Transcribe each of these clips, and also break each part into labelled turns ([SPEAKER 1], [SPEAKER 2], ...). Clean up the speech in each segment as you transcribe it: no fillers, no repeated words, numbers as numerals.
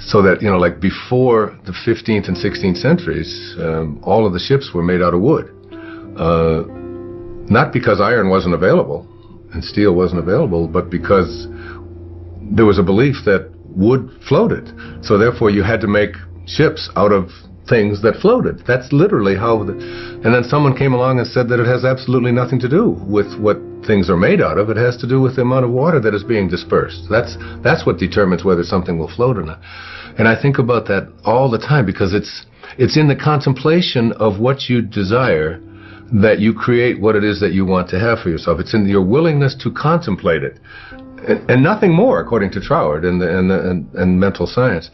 [SPEAKER 1] So that, like before the 15th and 16th centuries, all of the ships were made out of wood. Not because iron wasn't available and steel wasn't available, but because there was a belief that wood floated. So therefore you had to make ships out of things that floated. That's literally how and then someone came along and said that it has absolutely nothing to do with what things are made out of. It has to do with the amount of water that is being dispersed. That's what determines whether something will float or not. And I think about that all the time, because it's in the contemplation of what you desire that you create what it is that you want to have for yourself. It's in your willingness to contemplate it, and nothing more, according to Troward and mental science.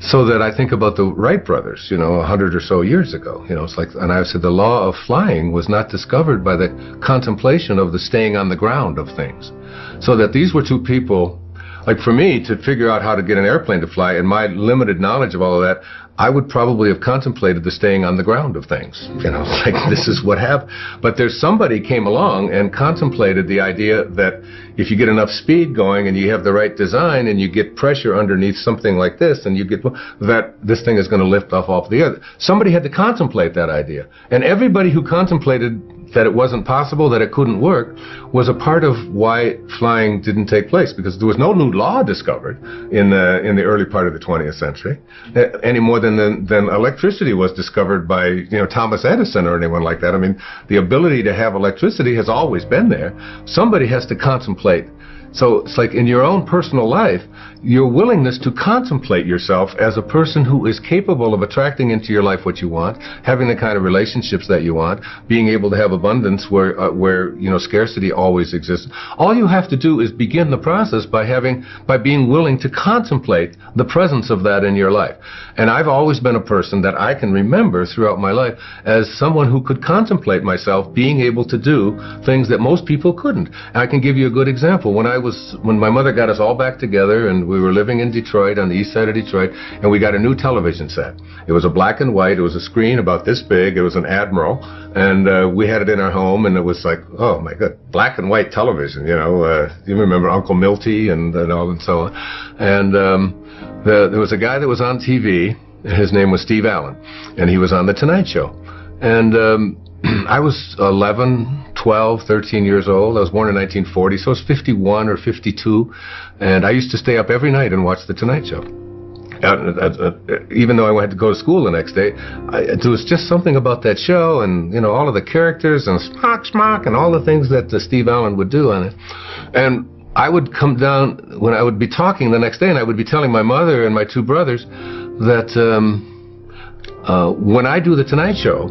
[SPEAKER 1] So that I think about the Wright brothers, 100 or so years ago. It's like, and I said the law of flying was not discovered by the contemplation of the staying on the ground of things. So that these were two people, like for me, to figure out how to get an airplane to fly, and my limited knowledge of all of that, I would probably have contemplated the staying on the ground of things. Like this is what happened. But there's somebody came along and contemplated the idea that if you get enough speed going and you have the right design and you get pressure underneath something like this, and you get that this thing is going to lift off the other. Somebody had to contemplate that idea. And everybody who contemplated that it wasn't possible, that it couldn't work, was a part of why flying didn't take place, because there was no new law discovered in the early part of the 20th century, any more than electricity was discovered by Thomas Edison or anyone like that. I mean, the ability to have electricity has always been there. Somebody has to contemplate. So it's like in your own personal life, your willingness to contemplate yourself as a person who is capable of attracting into your life what you want, having the kind of relationships that you want, being able to have abundance where scarcity always exists. All you have to do is begin the process by being willing to contemplate the presence of that in your life. And I've always been a person that I can remember throughout my life as someone who could contemplate myself being able to do things that most people couldn't. And I can give you a good example. When my mother got us all back together, and we were living in Detroit, on the east side of Detroit, and we got a new television set. It was a black and white. It was a screen about this big. It was an Admiral, and we had it in our home, and it was like, oh my God, black and white television. You remember Uncle Milty and all and so on. And there was a guy that was on TV. His name was Steve Allen, and he was on The Tonight Show. And I was 11, 12, 13 years old. I was born in 1940, so I was 51 or 52. And I used to stay up every night and watch The Tonight Show. Even though I had to go to school the next day, there was just something about that show, and all of the characters and smock and all the things that Steve Allen would do on it. And I would come down when I would be talking the next day, and I would be telling my mother and my two brothers that when I do The Tonight Show,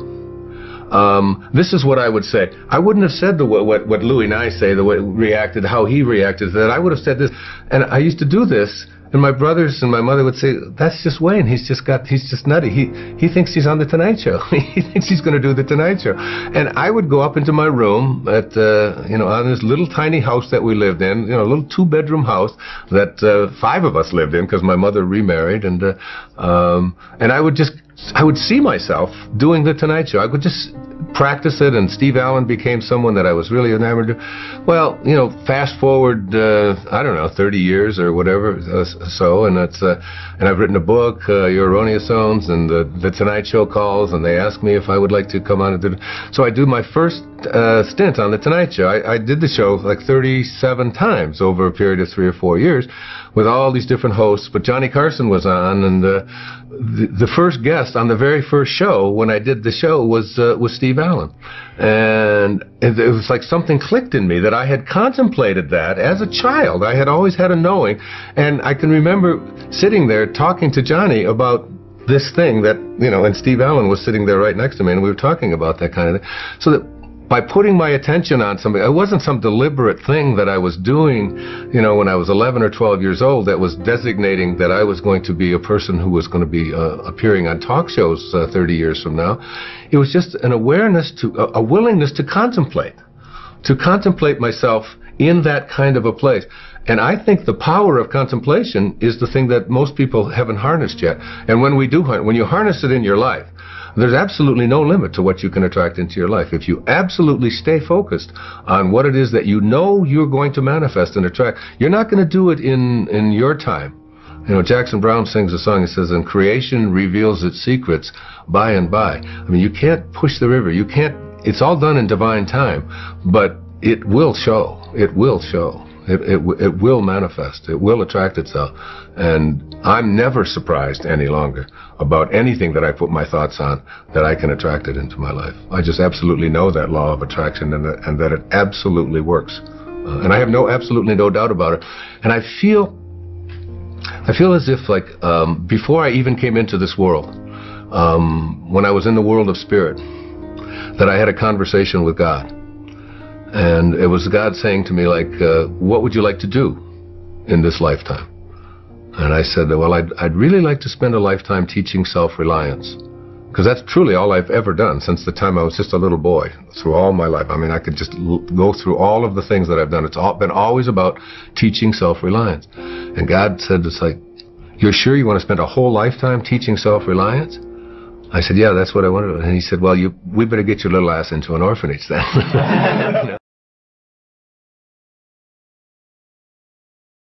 [SPEAKER 1] this is what I would say. I wouldn't have said what Louis Nye say, the way reacted, how he reacted to that. I would have said this, and I used to do this, and my brothers and my mother would say, "That's just Wayne. He's just nutty. He thinks he's on the Tonight Show. He thinks he's going to do the Tonight Show." And I would go up into my room at on this little tiny house that we lived in, a little 2-bedroom house that 5 of us lived in because my mother remarried, and I would see myself doing the Tonight Show. I would just practice it, and Steve Allen became someone that I was really enamored of. Well, fast forward, 30 years or whatever, and I've written a book, Your Erroneous Zones, and the Tonight Show calls, and they ask me if I would like to come on and do it. So I do my first stint on the Tonight Show. I did the show like 37 times over a period of 3 or 4 years with all these different hosts, but Johnny Carson was on, and the first guest on the very first show when I did the show was Steve Allen. And it was like something clicked in me that I had contemplated that as a child. I had always had a knowing, and I can remember sitting there talking to Johnny about this thing that, and Steve Allen was sitting there right next to me, and we were talking about that kind of thing. So that by putting my attention on something, it wasn't some deliberate thing that I was doing, when I was 11 or 12 years old that was designating that I was going to be a person who was going to be appearing on talk shows 30 years from now. It was just an awareness a willingness to contemplate myself in that kind of a place. And I think the power of contemplation is the thing that most people haven't harnessed yet. And when you harness it in your life, There's absolutely no limit to what you can attract into your life. If you absolutely stay focused on what it is that you know you're going to manifest and attract, you're not going to do it in your time. You know, Jackson Browne sings a song, he says, and creation reveals its secrets by and by. I mean, you can't push the river. You can't, it's all done in divine time, but it will show. It will show. It will manifest. It will attract itself. And I'm never surprised any longer about anything that I put my thoughts on that I can attract it into my life. I just absolutely know that law of attraction and that it absolutely works. And I have absolutely no doubt about it. And I feel as if, like, before I even came into this world, when I was in the world of spirit, that I had a conversation with God. And it was God saying to me, like, what would you like to do in this lifetime? And I said, well, I'd really like to spend a lifetime teaching self-reliance. Because that's truly all I've ever done since the time I was just a little boy, through all my life. I mean, I could just go through all of the things that I've done. It's been always about teaching self-reliance. And God said, it's like, you're sure you want to spend a whole lifetime teaching self-reliance? I said, yeah, that's what I want to do. And he said, well, we better get your little ass into an orphanage then.